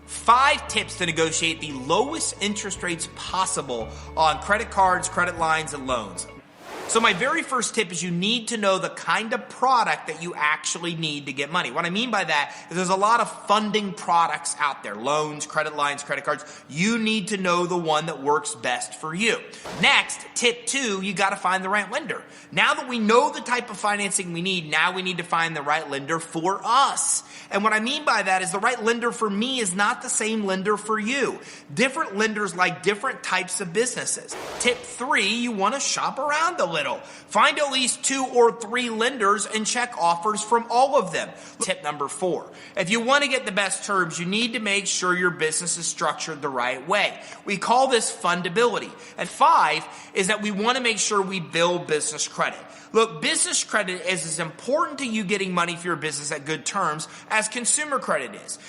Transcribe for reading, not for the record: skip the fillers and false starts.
5 tips to negotiate the lowest interest rates possible on credit cards, credit lines, and loans. So my very first tip is you need to know the kind of product that you actually need to get money. What I mean by that is there's a lot of funding products out there, loans, credit lines, credit cards. You need to know the one that works best for you. Next, tip 2, you got to find the right lender. Now that we know the type of financing we need, now we need to find the right lender for us. And what I mean by that is the right lender for me is not the same lender for you. Different lenders like different types of businesses. Tip 3, you want to shop around a little. Find at least 2 or 3 lenders and check offers from all of them. Tip number 4, if you want to get the best terms, you need to make sure your business is structured the right way. We call this fundability. And 5 is that we want to make sure we build business credit. Look, business credit is as important to you getting money for your business at good terms as consumer credit is.